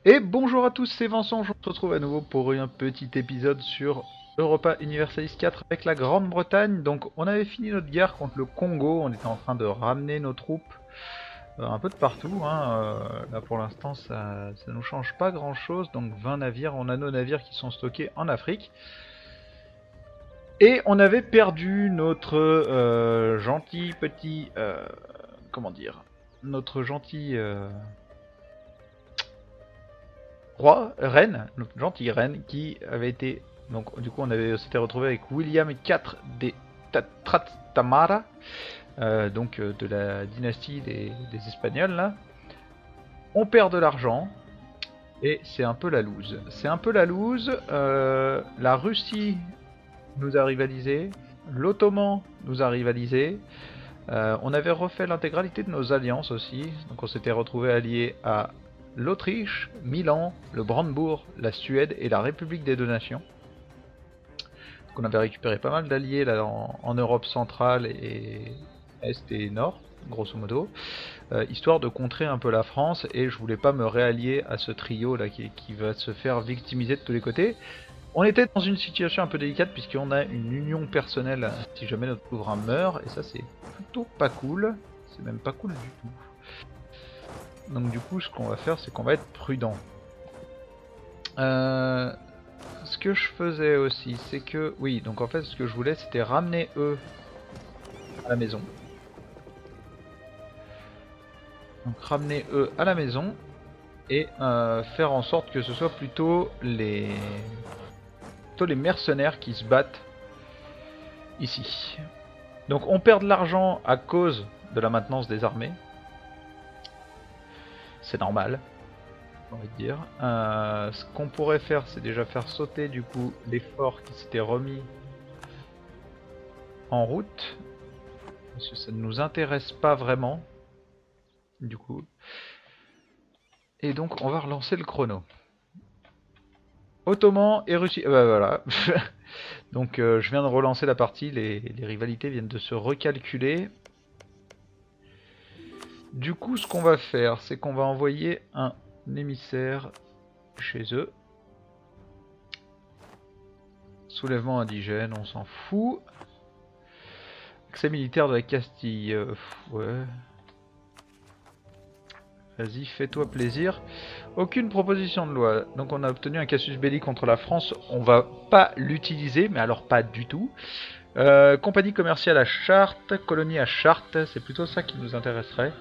Et bonjour à tous, c'est Vincent, je se retrouve à nouveau pour un petit épisode sur Europa Universalis 4 avec la Grande-Bretagne. Donc on avait fini notre guerre contre le Congo, on était en train de ramener nos troupes un peu de partout. Là pour l'instant ça nous change pas grand chose, donc 20 navires, on a nos navires qui sont stockés en Afrique. Et on avait perdu notre gentil petit... comment dire, notre gentil... reine, notre gentille reine, qui avait été... Donc du coup on s'était retrouvé avec William IV des Trastamara, de la dynastie des Espagnols là. On perd de l'argent, et c'est un peu la loose. C'est un peu la loose, la Russie nous a rivalisé, l'Ottoman nous a rivalisé, on avait refait l'intégralité de nos alliances aussi, donc on s'était retrouvé alliés à l'Autriche, Milan, le Brandebourg, la Suède et la République des Deux Nations. Donc on avait récupéré pas mal d'alliés là en Europe centrale et est et nord, grosso modo, histoire de contrer un peu la France, et je voulais pas me réallier à ce trio là qui va se faire victimiser de tous les côtés. On était dans une situation un peu délicate puisqu'on a une union personnelle si jamais notre souverain meurt, et ça c'est plutôt pas cool, c'est même pas cool du tout. Donc du coup ce qu'on va faire c'est qu'on va être prudent. Ce que je faisais aussi c'est que, oui, donc en fait ce que je voulais c'était ramener eux à la maison. Donc ramener eux à la maison et faire en sorte que ce soit plutôt les mercenaires qui se battent ici. Donc on perd de l'argent à cause de la maintenance des armées. C'est normal, j'ai envie de dire. Ce qu'on pourrait faire, c'est déjà faire sauter du coup les forts qui s'étaient remis en route. Parce que ça ne nous intéresse pas vraiment. Du coup. Et donc on va relancer le chrono. Ottoman et Russie. Bah voilà. Donc je viens de relancer la partie, les rivalités viennent de se recalculer. Du coup ce qu'on va faire, c'est qu'on va envoyer un émissaire chez eux. Soulèvement indigène, on s'en fout. Accès militaire de la Castille, ouais. Vas-y, fais-toi plaisir. Aucune proposition de loi. Donc on a obtenu un casus belli contre la France. On va pas l'utiliser, mais alors pas du tout. Compagnie commerciale à Chartres, colonie à Chartres, c'est plutôt ça qui nous intéresserait.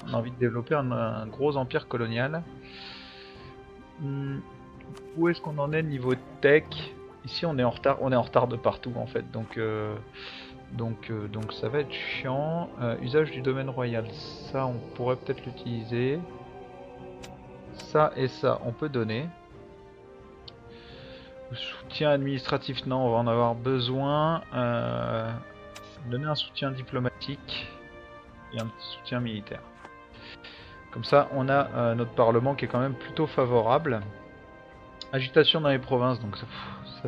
On a envie de développer un gros empire colonial. Où est-ce qu'on en est niveau tech? Ici on est en retard de partout en fait. Donc ça va être chiant. Usage du domaine royal, ça on pourrait peut-être l'utiliser. Ça et ça on peut donner. Soutien administratif, non, on va en avoir besoin. Donner un soutien diplomatique et un petit soutien militaire. Comme ça on a notre parlement qui est quand même plutôt favorable. Agitation dans les provinces, donc ça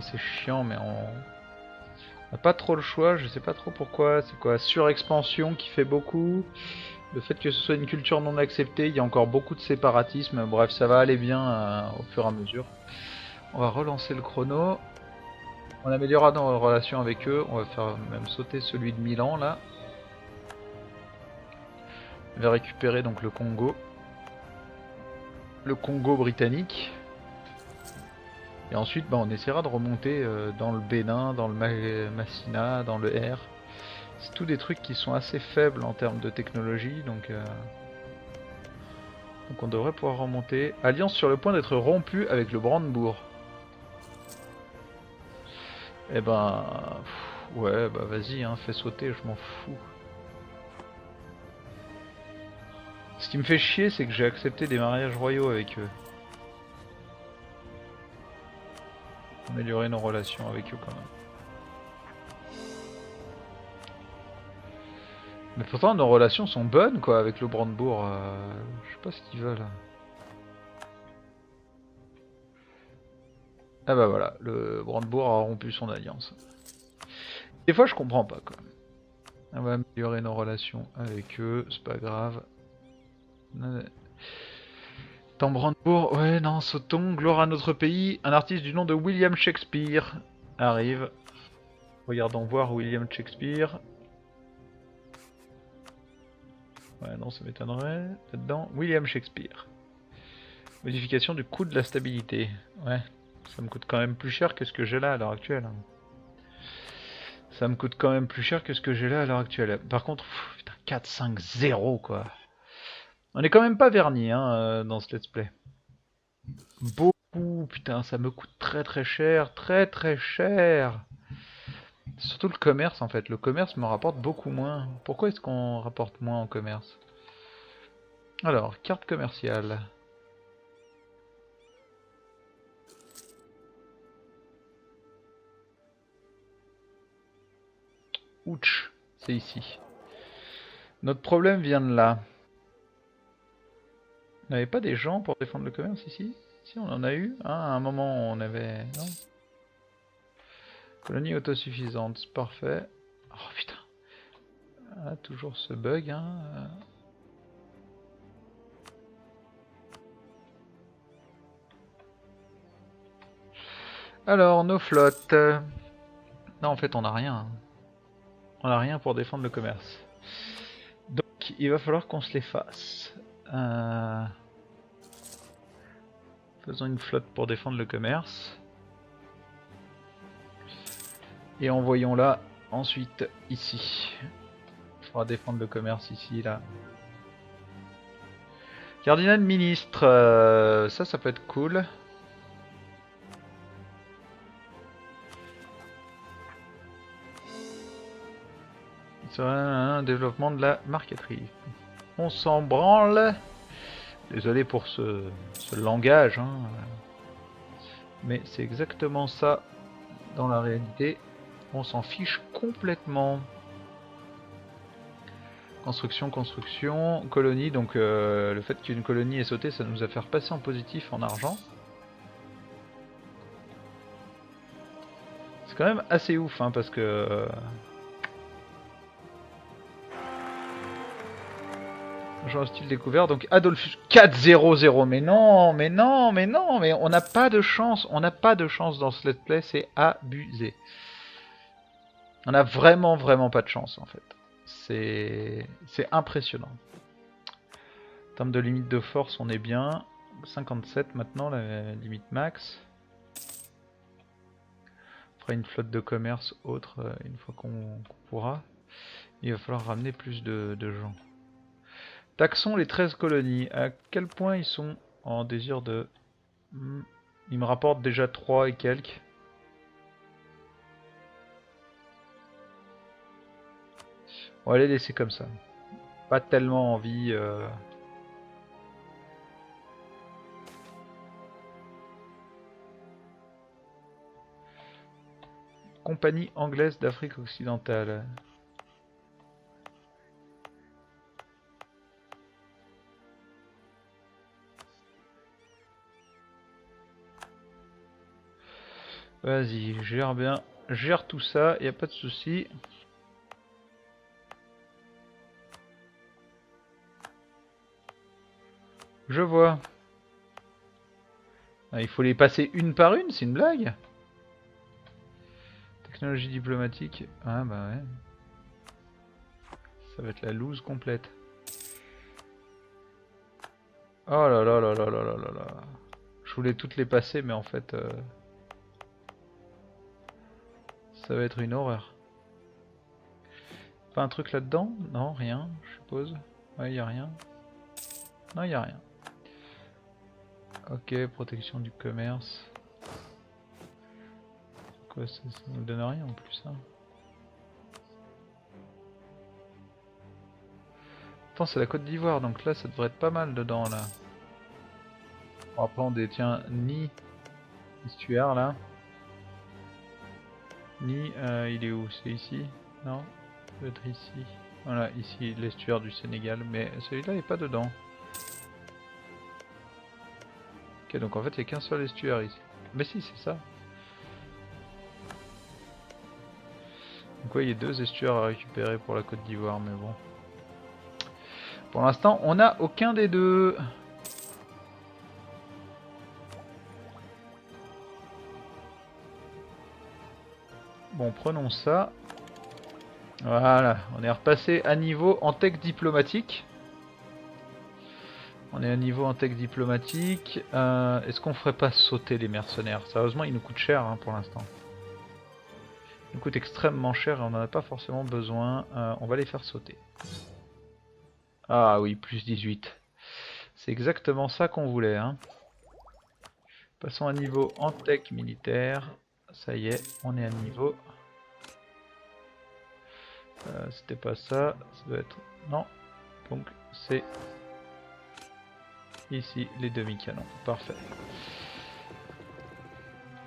c'est chiant, mais on n'a pas trop le choix, je sais pas trop pourquoi. C'est quoi, surexpansion qui fait beaucoup, le fait que ce soit une culture non acceptée, il y a encore beaucoup de séparatisme, bref ça va aller bien au fur et à mesure. On va relancer le chrono, on améliorera nos relations avec eux, on va faire même sauter celui de Milan là. On va récupérer donc le Congo britannique. Et ensuite on essaiera de remonter dans le Bénin, dans le Massina, dans le R. C'est tous des trucs qui sont assez faibles en termes de technologie, donc on devrait pouvoir remonter. Alliance sur le point d'être rompue avec le Brandebourg. Eh ben... ouais, bah vas-y, hein, fais sauter, je m'en fous. Ce qui me fait chier, c'est que j'ai accepté des mariages royaux avec eux. Améliorer nos relations avec eux quand même. Mais pourtant nos relations sont bonnes quoi avec le Brandebourg. Je sais pas ce qu'ils veulent. Ah bah voilà, le Brandebourg a rompu son alliance. Des fois je comprends pas quoi. On va améliorer nos relations avec eux, c'est pas grave. Dans Brandebourg, ouais, non, sautons. Gloire à notre pays. Un artiste du nom de William Shakespeare arrive. Regardons voir William Shakespeare. Ouais, non, ça m'étonnerait. Là-dedans, William Shakespeare. Modification du coût de la stabilité. Ouais, ça me coûte quand même plus cher que ce que j'ai là à l'heure actuelle. Ça me coûte quand même plus cher que ce que j'ai là à l'heure actuelle. Par contre, putain, 4, 5, 0 quoi. On est quand même pas vernis hein, dans ce let's play. Beaucoup, putain, ça me coûte très très cher, très très cher. Surtout le commerce en fait. Le commerce me rapporte beaucoup moins. Pourquoi est-ce qu'on rapporte moins en commerce? Alors, carte commerciale. Ouch, c'est ici. Notre problème vient de là. On n'avait pas des gens pour défendre le commerce ici? Si, on en a eu. Hein, à un moment, on avait... Non. Colonie autosuffisante, parfait. Oh putain. Ah, toujours ce bug, hein. Alors, nos flottes. Non, en fait, on n'a rien. On n'a rien pour défendre le commerce. Donc, il va falloir qu'on se les fasse. Faisons une flotte pour défendre le commerce. Et envoyons-la ensuite ici. Il faudra défendre le commerce ici, là. Cardinal ministre, ça peut être cool. Il serait un développement de la marqueterie. On s'en branle. Désolé pour ce langage, hein. Mais c'est exactement ça dans la réalité. On s'en fiche complètement. Construction, construction, colonie. Donc le fait qu'une colonie ait sauté, ça nous a fait repasser en positif en argent. C'est quand même assez ouf, hein, parce que... Genre style découvert, donc Adolphus 4-0-0, mais non, mais non, mais non, mais on n'a pas de chance, on n'a pas de chance dans ce let's play, c'est abusé. On a vraiment, vraiment pas de chance en fait. C'est impressionnant. En termes de limite de force, on est bien. 57 maintenant, la limite max. On fera une flotte de commerce autre une fois qu'on pourra. Il va falloir ramener plus de gens. Taxons les 13 colonies. À quel point ils sont en désir de... Ils me rapportent déjà 3 et quelques. On va les laisser comme ça. Pas tellement envie... Compagnie anglaise d'Afrique occidentale. Vas-y, gère bien. Gère tout ça, y a pas de souci. Je vois. Ah, il faut les passer une par une, c'est une blague. Technologie diplomatique. Ah bah ouais. Ça va être la loose complète. Oh là là là là là là là là. Je voulais toutes les passer, mais en fait... ça va être une horreur. Pas un truc là-dedans? Non, rien, je suppose. Ouais, y a rien. Non, y a rien. Ok, protection du commerce. Quoi, ça nous donne rien en plus, hein. Attends, c'est la Côte d'Ivoire, donc là, ça devrait être pas mal dedans, là. Bon, après, on détient ni l'estuaire, là. Ni, il est où? C'est ici? Non? Peut-être ici. Voilà, ici, l'estuaire du Sénégal, mais celui-là est pas dedans. Ok, donc en fait, il n'y a qu'un seul estuaire ici. Mais si, c'est ça. Donc ouais, il y a 2 estuaires à récupérer pour la Côte d'Ivoire, mais bon. Pour l'instant, on n'a aucun des deux. Bon, prenons ça. Voilà, on est repassé à niveau en tech diplomatique. On est à niveau en tech diplomatique. Est-ce qu'on ferait pas sauter les mercenaires? Sérieusement, ils nous coûtent cher hein, pour l'instant. Ils nous coûtent extrêmement cher et on n'en a pas forcément besoin. On va les faire sauter. Ah oui, plus 18. C'est exactement ça qu'on voulait. Hein. Passons à niveau en tech militaire. Ça y est, on est à niveau. C'était pas ça. Ça doit être... Non. Donc c'est... Ici, les demi-canons. Parfait.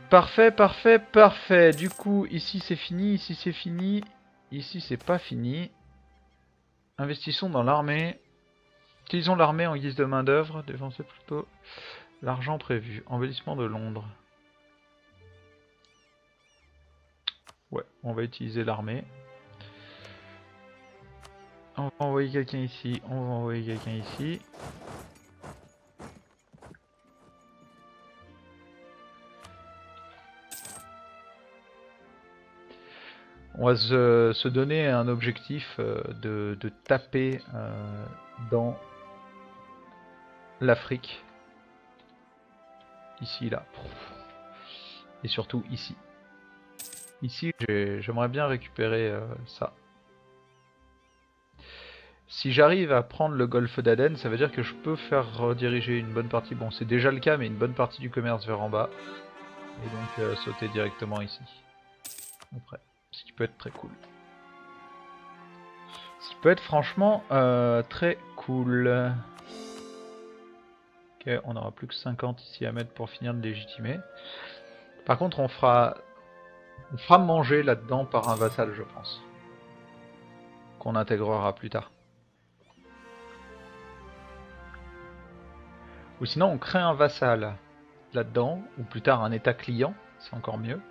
Parfait, parfait, parfait. Du coup, ici c'est fini, ici c'est fini. Ici c'est pas fini. Investissons dans l'armée. Utilisons l'armée en guise de main d'œuvre. Dépensez plutôt l'argent prévu. Embellissement de Londres. Ouais, on va utiliser l'armée. On va envoyer quelqu'un ici. On va envoyer quelqu'un ici. On va se donner un objectif de taper dans l'Afrique. Ici, là. Et surtout ici. Ici, j'aimerais bien récupérer ça. Si j'arrive à prendre le golfe d'Aden, ça veut dire que je peux faire rediriger une bonne partie, bon c'est déjà le cas, mais une bonne partie du commerce vers en bas. Et donc sauter directement ici. Après, ce qui peut être très cool. Ce qui peut être franchement très cool. Ok, on n'aura plus que 50 ici à mettre pour finir de légitimer. Par contre, on fera manger là-dedans par un vassal, je pense. Qu'on intégrera plus tard. Ou sinon, on crée un vassal là-dedans, ou plus tard un état client, c'est encore mieux.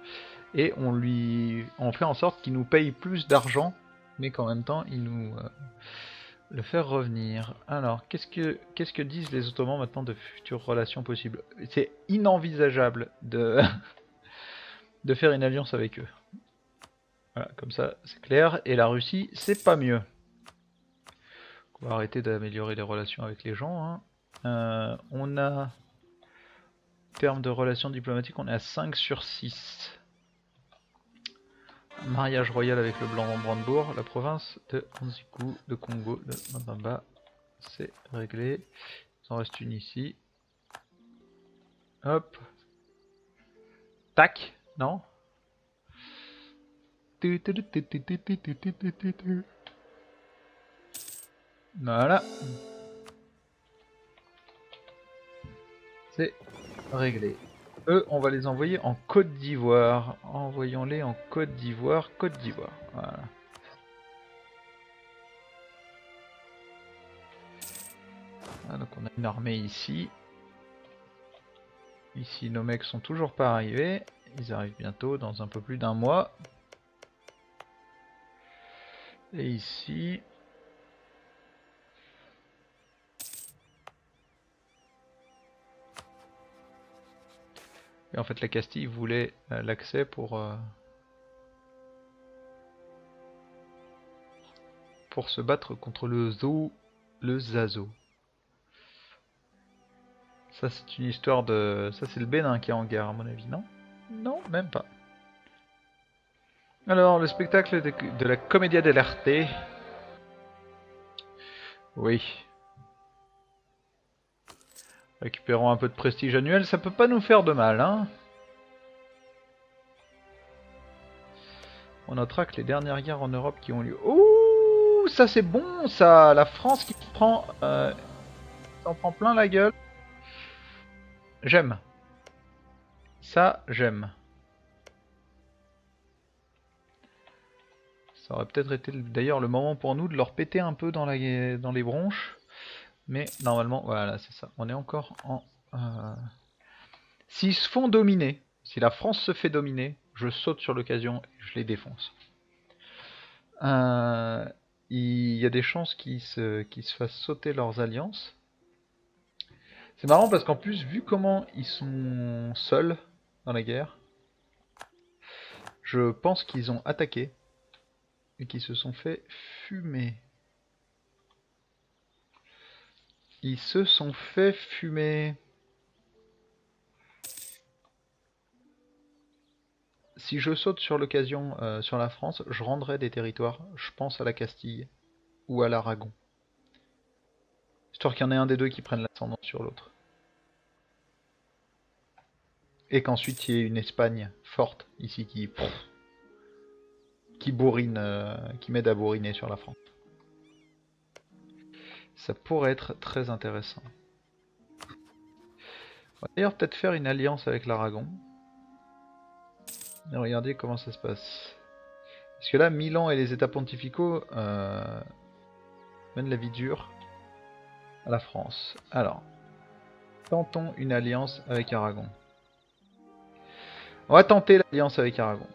Et on fait en sorte qu'il nous paye plus d'argent, mais qu'en même temps, il nous le fait revenir. Alors, qu'est-ce que disent les Ottomans maintenant de futures relations possibles? C'est inenvisageable de, de faire une alliance avec eux. Voilà, comme ça, c'est clair. Et la Russie, c'est pas mieux. On va arrêter d'améliorer les relations avec les gens. Hein. On a, en termes de relations diplomatiques, on est à 5 sur 6. Mariage royal avec le blanc Brandebourg, la province de Anzikou, de Congo, de Mabamba, c'est réglé. Il en reste une ici. Hop. Tac, non. Voilà. C'est réglé. Eux, on va les envoyer en Côte d'Ivoire. Envoyons-les en Côte d'Ivoire, Côte d'Ivoire. Voilà. Ah, donc on a une armée ici. Ici, nos mecs sont toujours pas arrivés. Ils arrivent bientôt, dans un peu plus d'un mois. Et ici... Et en fait, la Castille voulait l'accès pour se battre contre le Zazo. Ça, c'est une histoire de... Ça, c'est le Bénin qui est en guerre, à mon avis, non? Non, même pas. Alors, le spectacle de la Commedia dell'arte. Oui. Récupérons un peu de prestige annuel, ça peut pas nous faire de mal, hein. On notera que les dernières guerres en Europe qui ont lieu... Ouh, ça c'est bon, ça. La France qui s'en prend plein la gueule. J'aime. Ça, j'aime. Ça aurait peut-être été d'ailleurs le moment pour nous de leur péter un peu dans les bronches. Mais normalement, voilà, c'est ça. On est encore en... S'ils se font dominer, si la France se fait dominer, je saute sur l'occasion et je les défonce. Il y a des chances qu'ils se fassent sauter leurs alliances. C'est marrant parce qu'en plus, vu comment ils sont seuls dans la guerre, Je pense qu'ils ont attaqué et qu'ils se sont fait fumer. Ils se sont fait fumer. Si je saute sur l'occasion sur la France, je rendrai des territoires. Je pense à la Castille ou à l'Aragon. Histoire qu'il y en ait un des deux qui prenne l'ascendant sur l'autre. Et qu'ensuite il y ait une Espagne forte ici qui bourrine, qui m'aide à bourriner sur la France. Ça pourrait être très intéressant. On va d'ailleurs peut-être faire une alliance avec l'Aragon. Et regardez comment ça se passe. Parce que là, Milan et les États pontificaux mènent la vie dure à la France. Alors, tentons une alliance avec Aragon. On va tenter l'alliance avec Aragon.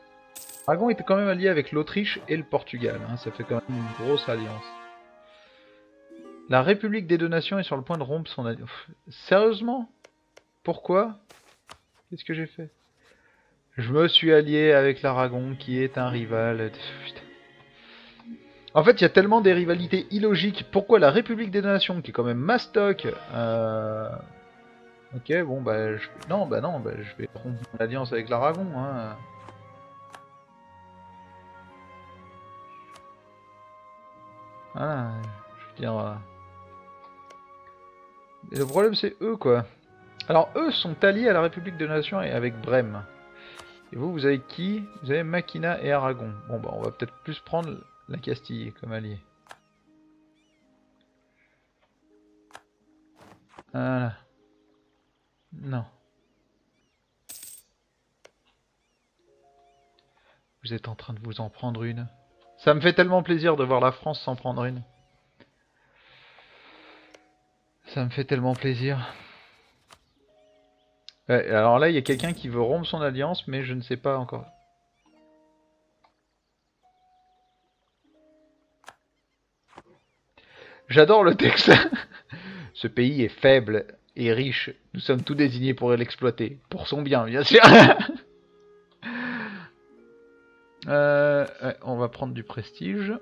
Aragon était quand même allié avec l'Autriche et le Portugal. Hein, ça fait quand même une grosse alliance. La République des Deux Nations est sur le point de rompre son alliance. Sérieusement? Pourquoi? Qu'est-ce que j'ai fait? Je me suis allié avec l'Aragon qui est un rival. Putain. En fait, il y a tellement des rivalités illogiques. Pourquoi la République des Deux Nations, qui est quand même mastoc, ok, bon, bah, non, je vais rompre mon alliance avec l'Aragon, hein. Voilà, je veux dire... Et le problème, c'est eux, quoi. Alors, eux sont alliés à la République des Nations et avec Brême. Et vous, vous avez qui? Vous avez Makina et Aragon. Bon, bah, on va peut-être plus prendre la Castille comme allié. Voilà. Non. Vous êtes en train de vous en prendre une. Ça me fait tellement plaisir de voir la France s'en prendre une. Ça me fait tellement plaisir. Ouais, alors là, il y a quelqu'un qui veut rompre son alliance, mais je ne sais pas encore. J'adore le texte. Ce pays est faible et riche. Nous sommes tous désignés pour l'exploiter. Pour son bien, bien sûr. Ouais, on va prendre du prestige.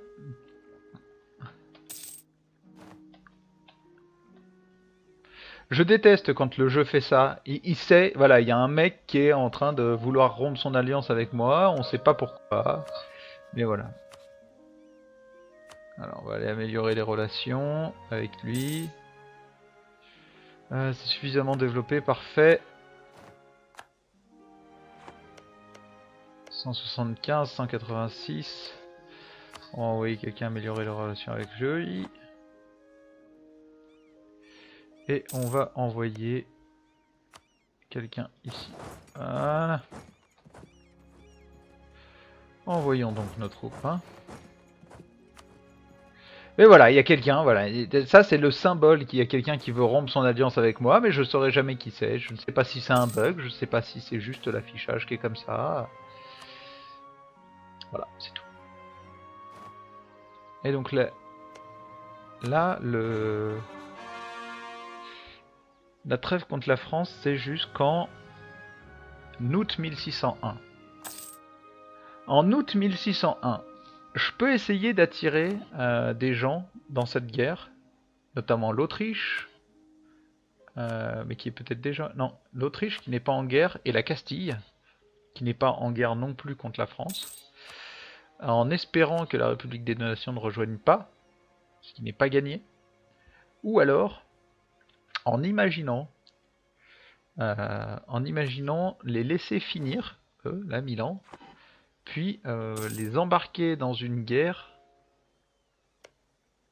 Je déteste quand le jeu fait ça. Il sait, voilà, il y a un mec qui est en train de vouloir rompre son alliance avec moi. On sait pas pourquoi. Mais voilà. Alors, on va aller améliorer les relations avec lui. C'est suffisamment développé, parfait. 175, 186. On va envoyer quelqu'un améliorer les relations avec lui. Et on va envoyer quelqu'un ici. Voilà. Envoyons donc nos troupes. Hein. Mais voilà, il y a quelqu'un, voilà. Ça, c'est le symbole qu'il y a quelqu'un qui veut rompre son alliance avec moi, mais je saurais jamais qui c'est. Je ne sais pas si c'est un bug, je ne sais pas si c'est juste l'affichage qui est comme ça. Voilà, c'est tout. Et donc là, la trêve contre la France, c'est jusqu'en août 1601. En août 1601, je peux essayer d'attirer des gens dans cette guerre, notamment l'Autriche, mais qui est peut-être déjà... Non, l'Autriche qui n'est pas en guerre, et la Castille, qui n'est pas en guerre non plus contre la France, en espérant que la République des Deux Nations ne rejoigne pas, ce qui n'est pas gagné, ou alors en imaginant les laisser finir, eux, là, Milan, puis les embarquer dans une guerre.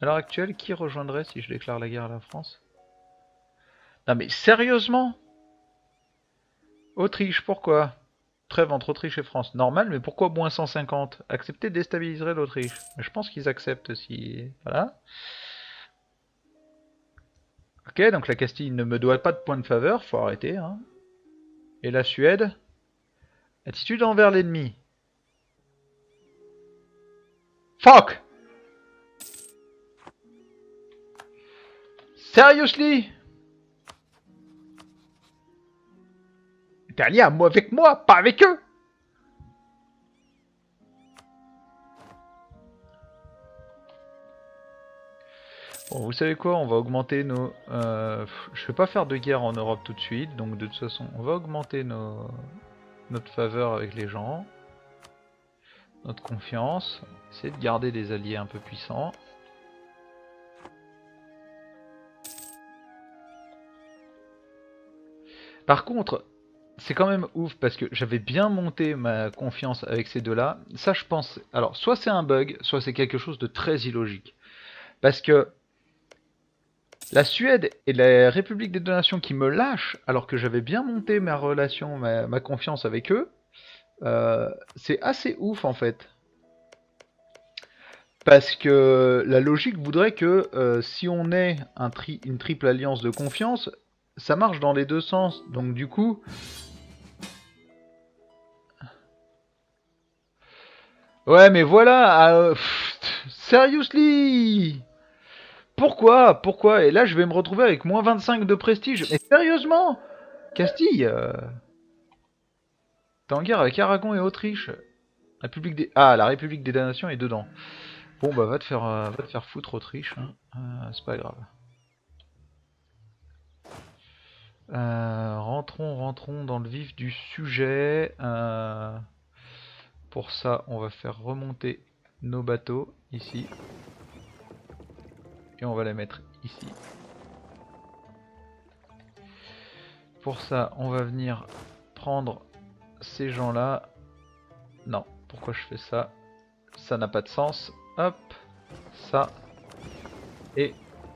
À l'heure actuelle, qui rejoindrait si je déclare la guerre à la France? Non mais sérieusement? Autriche, pourquoi? Trêve entre Autriche et France. Normal, mais pourquoi moins 150? Accepter déstabiliserait l'Autriche. Je pense qu'ils acceptent si... Voilà. Ok, donc la Castille ne me doit pas de point de faveur, faut arrêter. Hein. Et la Suède? Attitude envers l'ennemi. Fuck! Seriously? T'es allié avec moi, pas avec eux! Bon, vous savez quoi, on va augmenter nos... je vais pas faire de guerre en Europe tout de suite, donc de toute façon, on va augmenter notre faveur avec les gens. Notre confiance. Essayer de garder des alliés un peu puissants. Par contre, c'est quand même ouf parce que j'avais bien monté ma confiance avec ces deux-là. Ça, je pense... Alors, soit c'est un bug, soit c'est quelque chose de très illogique. Parce que la Suède et la République des deux Nations qui me lâchent, alors que j'avais bien monté ma relation, ma confiance avec eux, c'est assez ouf en fait. Parce que la logique voudrait que si on est une triple alliance de confiance, ça marche dans les deux sens. Donc du coup... Ouais mais voilà, seriously, pourquoi? Et là je vais me retrouver avec moins 25 de prestige. Mais sérieusement, Castille, t'es en guerre avec Aragon et Autriche. République des... Ah, la République des Nations est dedans. Bon bah va te faire foutre Autriche, hein. C'est pas grave. Rentrons dans le vif du sujet. Pour ça, on va faire remonter nos bateaux ici. Et on va les mettre ici. Pour ça, on va venir prendre ces gens-là. Non, pourquoi je fais ça? Ça n'a pas de sens. Hop, ça. Et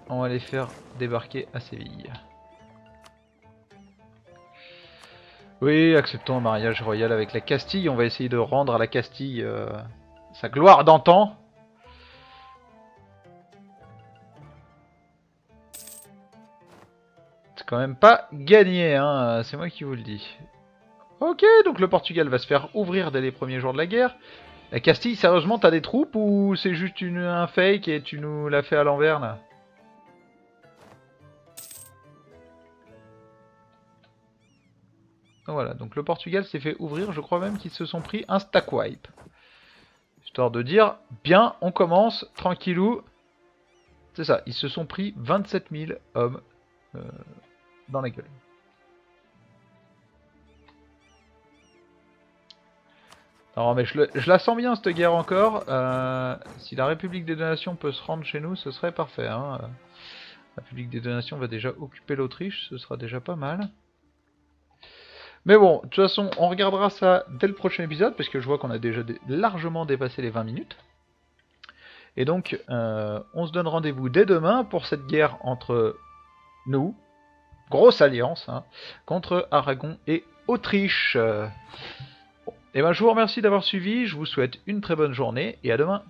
on va les faire débarquer à Séville. Oui, acceptons un mariage royal avec la Castille. On va essayer de rendre à la Castille sa gloire d'antan. C'est quand même pas gagné, hein. C'est moi qui vous le dis. Ok, donc le Portugal va se faire ouvrir dès les premiers jours de la guerre. La Castille, sérieusement, t'as des troupes ou c'est juste un fake et tu nous l'as fait à l'envers là? Voilà, donc le Portugal s'est fait ouvrir, je crois même qu'ils se sont pris un stack wipe. Histoire de dire, bien, on commence, tranquillou. C'est ça, ils se sont pris 27 000 hommes dans la gueule. Non mais je la sens bien cette guerre encore. Si la République des deux Nations peut se rendre chez nous, ce serait parfait. Hein. La République des deux Nations va déjà occuper l'Autriche, ce sera déjà pas mal. Mais bon, de toute façon, on regardera ça dès le prochain épisode, parce que je vois qu'on a déjà largement dépassé les 20 minutes. Et donc, on se donne rendez-vous dès demain pour cette guerre entre nous, grosse alliance, hein, contre Aragon et Autriche. Bon. Et ben, je vous remercie d'avoir suivi, je vous souhaite une très bonne journée, et à demain. Ciao.